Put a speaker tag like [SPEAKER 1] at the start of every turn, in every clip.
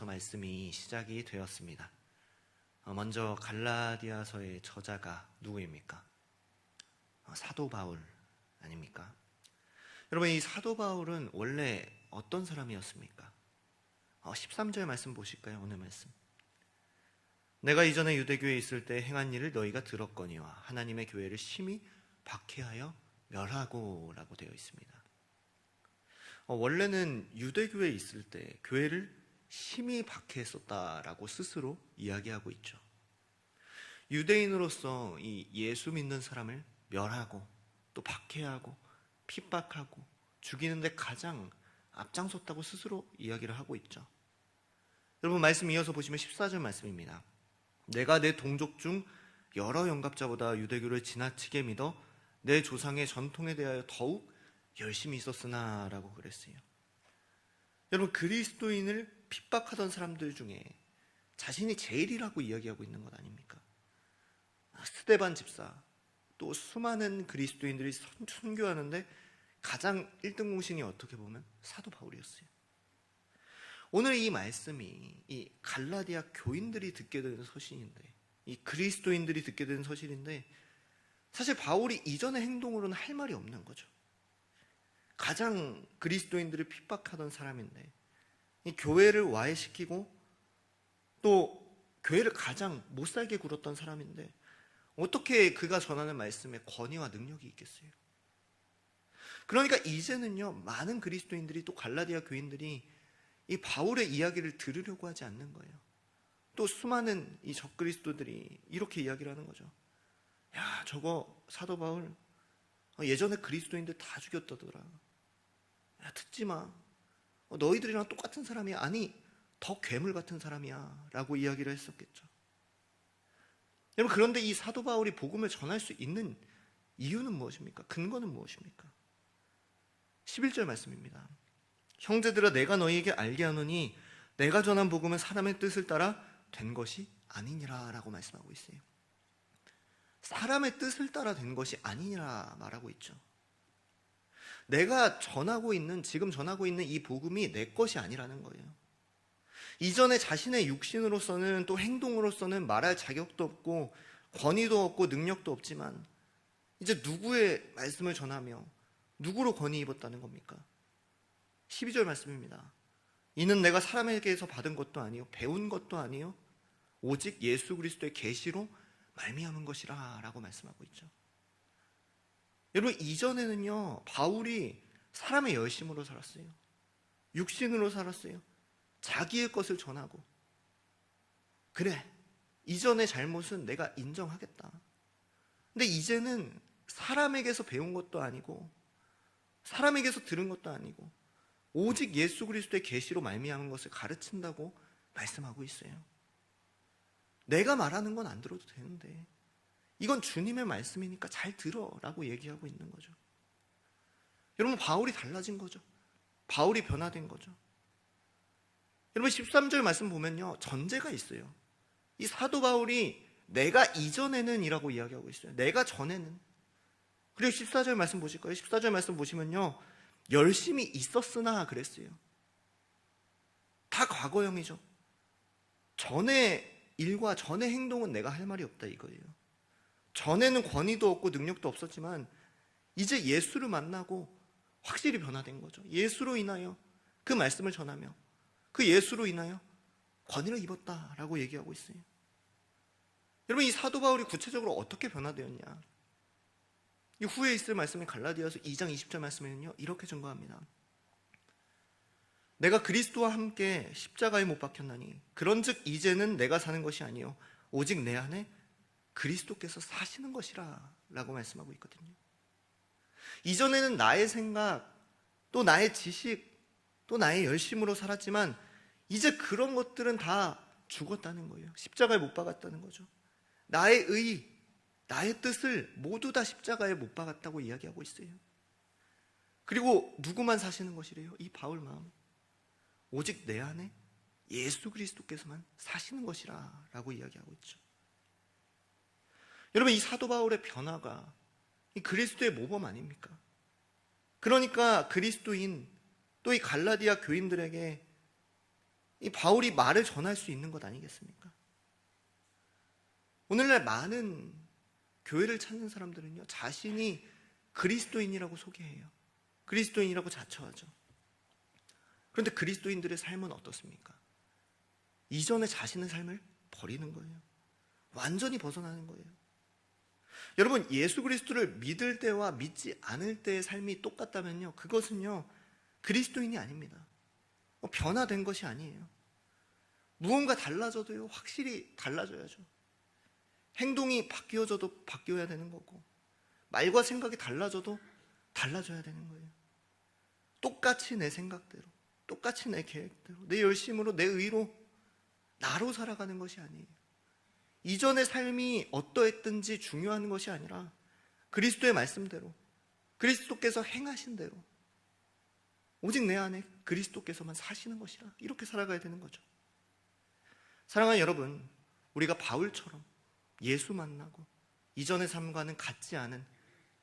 [SPEAKER 1] 말씀이 시작이 되었습니다. 먼저 갈라디아서의 저자가 누구입니까? 사도 바울 아닙니까? 여러분, 이 사도 바울은 원래 어떤 사람이었습니까? 13절 말씀 보실까요? 오늘 말씀. 내가 이전에 유대교에 있을 때 행한 일을 너희가 들었거니와 하나님의 교회를 심히 박해하여 멸하고 라고 되어 있습니다. 원래는 유대교에 있을 때 교회를 심히 박해했었다라고 스스로 이야기하고 있죠. 유대인으로서 이 예수 믿는 사람을 멸하고 또 박해하고 핍박하고 죽이는데 가장 앞장섰다고 스스로 이야기를 하고 있죠. 여러분, 말씀 이어서 보시면 14절 말씀입니다. 내가 내 동족 중 여러 영갑자보다 유대교를 지나치게 믿어 내 조상의 전통에 대하여 더욱 열심히 있었으나 라고 그랬어요. 여러분, 그리스도인을 핍박하던 사람들 중에 자신이 제일이라고 이야기하고 있는 것 아닙니까? 스데반 집사, 또 수많은 그리스도인들이 선교하는데 가장 1등 공신이 어떻게 보면 사도 바울이었어요. 오늘 이 말씀이 이 갈라디아 교인들이 듣게 되는 서신인데, 이 그리스도인들이 듣게 되는 서신인데, 사실 바울이 이전의 행동으로는 할 말이 없는 거죠. 가장 그리스도인들을 핍박하던 사람인데 이 교회를 와해시키고 또 교회를 가장 못살게 굴었던 사람인데 어떻게 그가 전하는 말씀에 권위와 능력이 있겠어요? 그러니까 이제는요, 많은 그리스도인들이 또 갈라디아 교인들이 이 바울의 이야기를 들으려고 하지 않는 거예요. 또 수많은 이 적그리스도들이 이렇게 이야기를 하는 거죠. 야, 저거 사도 바울 예전에 그리스도인들 다 죽였다더라. 야, 듣지 마. 너희들이랑 똑같은 사람이야. 아니, 더 괴물 같은 사람이야 라고 이야기를 했었겠죠. 여러분, 그런데 이 사도 바울이 복음을 전할 수 있는 이유는 무엇입니까? 근거는 무엇입니까? 11절 말씀입니다. 형제들아, 내가 너희에게 알게 하노니 내가 전한 복음은 사람의 뜻을 따라 된 것이 아니니라 라고 말씀하고 있어요. 사람의 뜻을 따라 된 것이 아니니라 말하고 있죠. 내가 지금 전하고 있는 이 복음이 내 것이 아니라는 거예요. 이전에 자신의 육신으로서는 또 행동으로서는 말할 자격도 없고 권위도 없고 능력도 없지만 이제 누구의 말씀을 전하며 누구로 권위 입었다는 겁니까? 12절 말씀입니다. 이는 내가 사람에게서 받은 것도 아니요 배운 것도 아니요 오직 예수 그리스도의 계시로 말미암은 것이라 라고 말씀하고 있죠. 여러분, 이전에는요, 바울이 사람의 열심으로 살았어요. 육신으로 살았어요. 자기의 것을 전하고, 그래, 이전의 잘못은 내가 인정하겠다. 근데 이제는 사람에게서 배운 것도 아니고 사람에게서 들은 것도 아니고 오직 예수 그리스도의 계시로 말미암은 것을 가르친다고 말씀하고 있어요. 내가 말하는 건 안 들어도 되는데 이건 주님의 말씀이니까 잘 들어라고 얘기하고 있는 거죠. 여러분, 바울이 달라진 거죠. 바울이 변화된 거죠. 여러분, 13절 말씀 보면요, 전제가 있어요. 이 사도 바울이 내가 이전에는 이라고 이야기하고 있어요. 내가 전에는. 그리고 14절 말씀 보실 거예요. 14절 말씀 보시면요, 열심히 있었으나 그랬어요. 다 과거형이죠. 전의 일과 전의 행동은 내가 할 말이 없다 이거예요. 전에는 권위도 없고 능력도 없었지만 이제 예수를 만나고 확실히 변화된 거죠. 예수로 인하여 그 말씀을 전하며 그 예수로 인하여 권위를 입었다라고 얘기하고 있어요. 여러분, 이 사도 바울이 구체적으로 어떻게 변화되었냐? 이 후에 있을 말씀인 갈라디아서 2장 20절 말씀에는요, 이렇게 증거합니다. 내가 그리스도와 함께 십자가에 못 박혔나니 그런즉 이제는 내가 사는 것이 아니요 오직 내 안에 그리스도께서 사시는 것이라 라고 말씀하고 있거든요. 이전에는 나의 생각, 또 나의 지식, 또 나의 열심으로 살았지만 이제 그런 것들은 다 죽었다는 거예요. 십자가에 못 박았다는 거죠. 나의 의, 나의 뜻을 모두 다 십자가에 못 박았다고 이야기하고 있어요. 그리고 누구만 사시는 것이래요? 이 바울 마음. 오직 내 안에 예수 그리스도께서만 사시는 것이라 라고 이야기하고 있죠. 여러분, 이 사도 바울의 변화가 이 그리스도의 모범 아닙니까? 그러니까 그리스도인 또 이 갈라디아 교인들에게 이 바울이 말을 전할 수 있는 것 아니겠습니까? 오늘날 많은 교회를 찾는 사람들은요, 자신이 그리스도인이라고 소개해요. 그리스도인이라고 자처하죠. 그런데 그리스도인들의 삶은 어떻습니까? 이전의 자신의 삶을 버리는 거예요. 완전히 벗어나는 거예요. 여러분, 예수 그리스도를 믿을 때와 믿지 않을 때의 삶이 똑같다면요, 그것은요 그리스도인이 아닙니다. 변화된 것이 아니에요. 무언가 달라져도요 확실히 달라져야죠. 행동이 바뀌어져도 바뀌어야 되는 거고, 말과 생각이 달라져도 달라져야 되는 거예요. 똑같이 내 생각대로, 똑같이 내 계획대로, 내 열심으로, 내 의로, 나로 살아가는 것이 아니에요. 이전의 삶이 어떠했든지 중요한 것이 아니라 그리스도의 말씀대로, 그리스도께서 행하신 대로, 오직 내 안에 그리스도께서만 사시는 것이라, 이렇게 살아가야 되는 거죠. 사랑하는 여러분, 우리가 바울처럼 예수 만나고 이전의 삶과는 같지 않은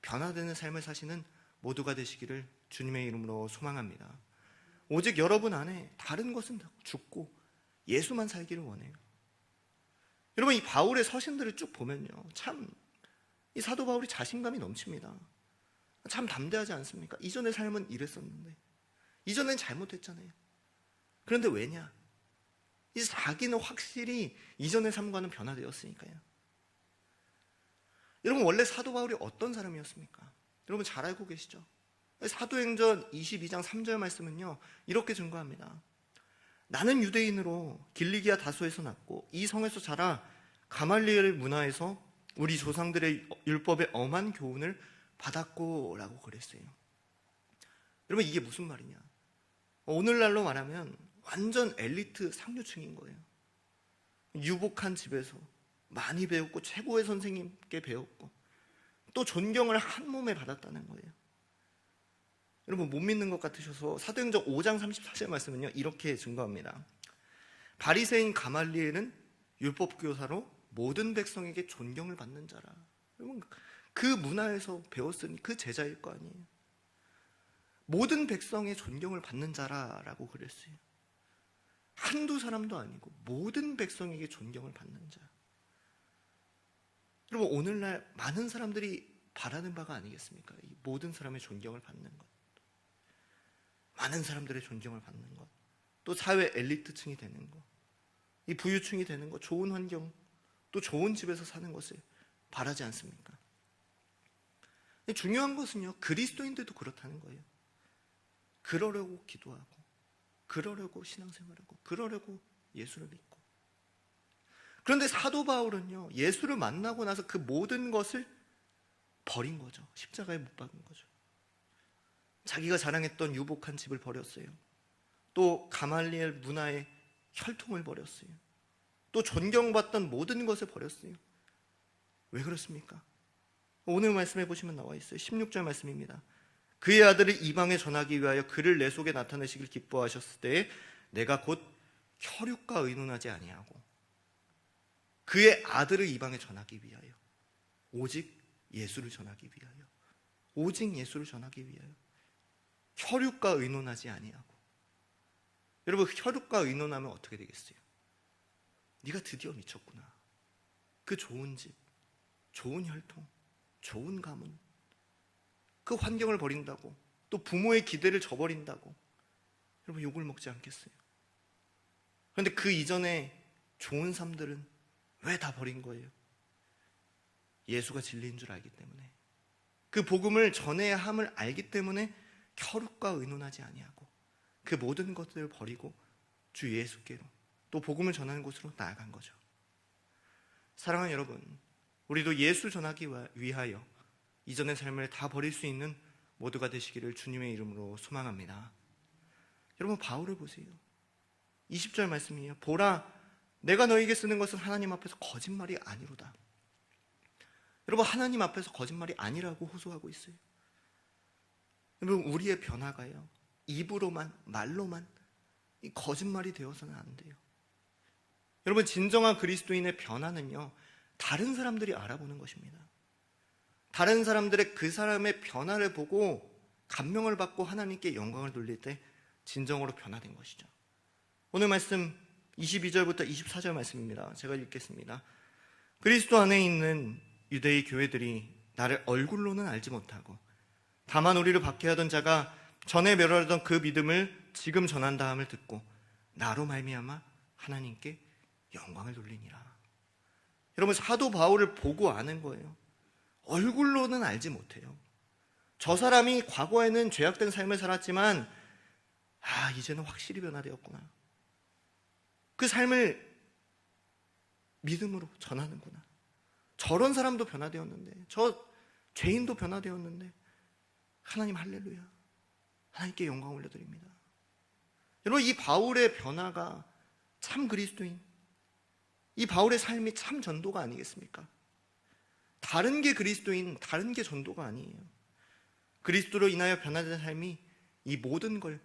[SPEAKER 1] 변화되는 삶을 사시는 모두가 되시기를 주님의 이름으로 소망합니다. 오직 여러분 안에 다른 것은 죽고 예수만 살기를 원해요. 여러분, 이 바울의 서신들을 쭉 보면요, 참 이 사도 바울이 자신감이 넘칩니다. 참 담대하지 않습니까? 이전의 삶은 이랬었는데, 이전엔 잘못했잖아요. 그런데 왜냐? 이 자기는 확실히 이전의 삶과는 변화되었으니까요. 여러분, 원래 사도 바울이 어떤 사람이었습니까? 여러분 잘 알고 계시죠? 사도행전 22장 3절 말씀은요, 이렇게 증거합니다. 나는 유대인으로 길리기아 다소에서 났고 이 성에서 자라 가말리엘 문화에서 우리 조상들의 율법의 엄한 교훈을 받았고 라고 그랬어요. 여러분, 이게 무슨 말이냐? 오늘날로 말하면 완전 엘리트 상류층인 거예요. 유복한 집에서 많이 배웠고 최고의 선생님께 배웠고 또 존경을 한 몸에 받았다는 거예요. 여러분, 못 믿는 것 같으셔서 사도행전 5장 34절 말씀은요, 이렇게 증거합니다. 바리새인 가말리엘은 율법교사로 모든 백성에게 존경을 받는 자라. 여러분, 그 문화에서 배웠으니 그 제자일 거 아니에요. 모든 백성의 존경을 받는 자라라고 그랬어요. 한두 사람도 아니고 모든 백성에게 존경을 받는 자. 여러분, 오늘날 많은 사람들이 바라는 바가 아니겠습니까? 이 모든 사람의 존경을 받는 것, 많은 사람들의 존경을 받는 것, 또 사회 엘리트층이 되는 것, 이 부유층이 되는 것, 좋은 환경, 또 좋은 집에서 사는 것을 바라지 않습니까? 중요한 것은요, 그리스도인들도 그렇다는 거예요. 그러려고 기도하고, 그러려고 신앙생활하고, 그러려고 예수를 믿고. 그런데 사도 바울은요, 예수를 만나고 나서 그 모든 것을 버린 거죠. 십자가에 못 박은 거죠. 자기가 자랑했던 유복한 집을 버렸어요. 또 가말리엘 문화의 혈통을 버렸어요. 또 존경받던 모든 것을 버렸어요. 왜 그렇습니까? 오늘 말씀해 보시면 나와 있어요. 16절 말씀입니다. 그의 아들을 이방에 전하기 위하여 그를 내 속에 나타내시길 기뻐하셨을 때에 내가 곧 혈육과 의논하지 아니하고 그의 아들을 이방에 전하기 위하여, 오직 예수를 전하기 위하여, 오직 예수를 전하기 위하여 혈육과 의논하지 아니하고. 여러분, 혈육과 의논하면 어떻게 되겠어요? 네가 드디어 미쳤구나. 그 좋은 집, 좋은 혈통, 좋은 가문, 그 환경을 버린다고, 또 부모의 기대를 저버린다고 여러분 욕을 먹지 않겠어요? 그런데 그 이전에 좋은 삶들은 왜 다 버린 거예요? 예수가 진리인 줄 알기 때문에, 그 복음을 전해야 함을 알기 때문에 혈육과 의논하지 아니하고 그 모든 것들을 버리고 주 예수께로, 또 복음을 전하는 곳으로 나아간 거죠. 사랑하는 여러분, 우리도 예수 전하기 위하여 이전의 삶을 다 버릴 수 있는 모두가 되시기를 주님의 이름으로 소망합니다. 여러분, 바울을 보세요. 20절 말씀이에요. 보라, 내가 너에게 쓰는 것은 하나님 앞에서 거짓말이 아니로다. 여러분, 하나님 앞에서 거짓말이 아니라고 호소하고 있어요. 여러분, 우리의 변화가요, 입으로만, 말로만 이 거짓말이 되어서는 안 돼요. 여러분, 진정한 그리스도인의 변화는요, 다른 사람들이 알아보는 것입니다. 다른 사람들의 그 사람의 변화를 보고 감명을 받고 하나님께 영광을 돌릴 때 진정으로 변화된 것이죠. 오늘 말씀 22절부터 24절 말씀입니다. 제가 읽겠습니다. 그리스도 안에 있는 유대의 교회들이 나를 얼굴로는 알지 못하고 다만 우리를 박해하던 자가 전에 멸하던 그 믿음을 지금 전한다 함을 듣고 나로 말미암아 하나님께 영광을 돌리니라. 여러분, 사도 바울을 보고 아는 거예요. 얼굴로는 알지 못해요. 저 사람이 과거에는 죄악된 삶을 살았지만 이제는 확실히 변화되었구나. 그 삶을 믿음으로 전하는구나. 저런 사람도 변화되었는데, 저 죄인도 변화되었는데, 하나님 할렐루야, 하나님께 영광 올려드립니다. 여러분, 이 바울의 변화가 참 그리스도인, 이 바울의 삶이 참 전도가 아니겠습니까? 다른 게 그리스도인, 다른 게 전도가 아니에요. 그리스도로 인하여 변화된 삶이 이 모든 걸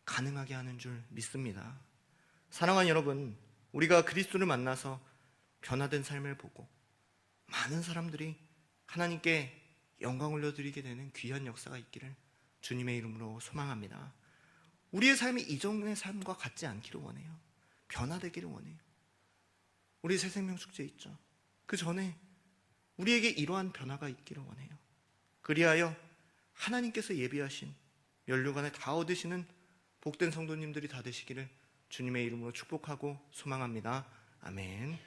[SPEAKER 1] 가능하게 하는 줄 믿습니다. 사랑하는 여러분, 우리가 그리스도를 만나서 변화된 삶을 보고 많은 사람들이 하나님께 영광 올려드리게 되는 귀한 역사가 있기를 주님의 이름으로 소망합니다. 우리의 삶이 이전의 삶과 같지 않기를 원해요. 변화되기를 원해요. 우리 새생명 축제 있죠. 그 전에 우리에게 이러한 변화가 있기를 원해요. 그리하여 하나님께서 예비하신 면류관에 다 얻으시는 복된 성도님들이 다 되시기를 주님의 이름으로 축복하고 소망합니다. 아멘.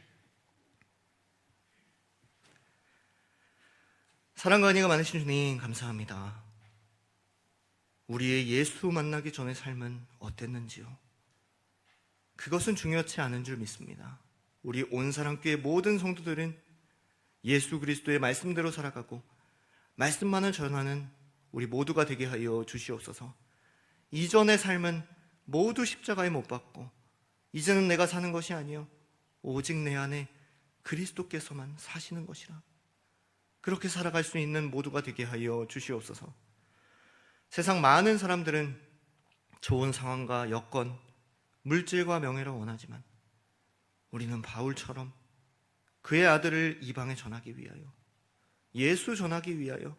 [SPEAKER 1] 사랑과 은혜가 많으신 주님 감사합니다. 우리의 예수 만나기 전의 삶은 어땠는지요? 그것은 중요치 않은 줄 믿습니다. 우리 온사랑교회 모든 성도들은 예수 그리스도의 말씀대로 살아가고 말씀만을 전하는 우리 모두가 되게 하여 주시옵소서. 이전의 삶은 모두 십자가에 못 박고 이제는 내가 사는 것이 아니요 오직 내 안에 그리스도께서만 사시는 것이라. 그렇게 살아갈 수 있는 모두가 되게 하여 주시옵소서. 세상 많은 사람들은 좋은 상황과 여건, 물질과 명예를 원하지만 우리는 바울처럼 그의 아들을 이방에 전하기 위하여, 예수 전하기 위하여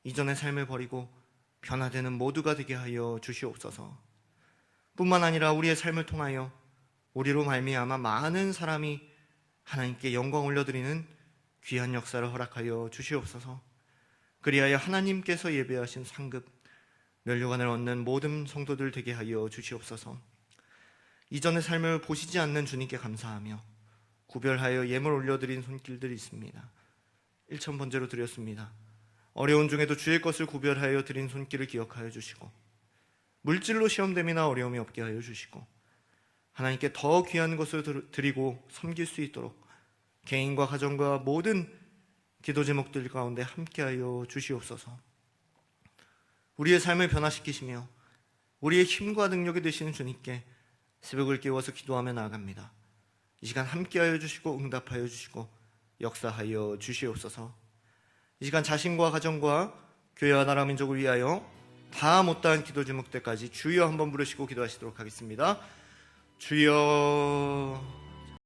[SPEAKER 1] 이전의 삶을 버리고 변화되는 모두가 되게 하여 주시옵소서. 뿐만 아니라 우리의 삶을 통하여 우리로 말미암아 많은 사람이 하나님께 영광 올려드리는 귀한 역사를 허락하여 주시옵소서. 그리하여 하나님께서 예배하신 상급 면류관을 얻는 모든 성도들 되게 하여 주시옵소서. 이전의 삶을 보시지 않는 주님께 감사하며 구별하여 예물 올려드린 손길들이 있습니다. 1,000번제로 드렸습니다. 어려운 중에도 주의 것을 구별하여 드린 손길을 기억하여 주시고 물질로 시험됨이나 어려움이 없게 하여 주시고 하나님께 더 귀한 것을 드리고 섬길 수 있도록 개인과 가정과 모든 기도 제목들 가운데 함께하여 주시옵소서. 우리의 삶을 변화시키시며 우리의 힘과 능력이 되시는 주님께 새벽을 깨워서 기도하며 나아갑니다. 이 시간 함께하여 주시고 응답하여 주시고 역사하여 주시옵소서. 이 시간 자신과 가정과 교회와 나라 민족을 위하여 다 못다한 기도 제목들까지 주여 한번 부르시고 기도하시도록 하겠습니다. 주여.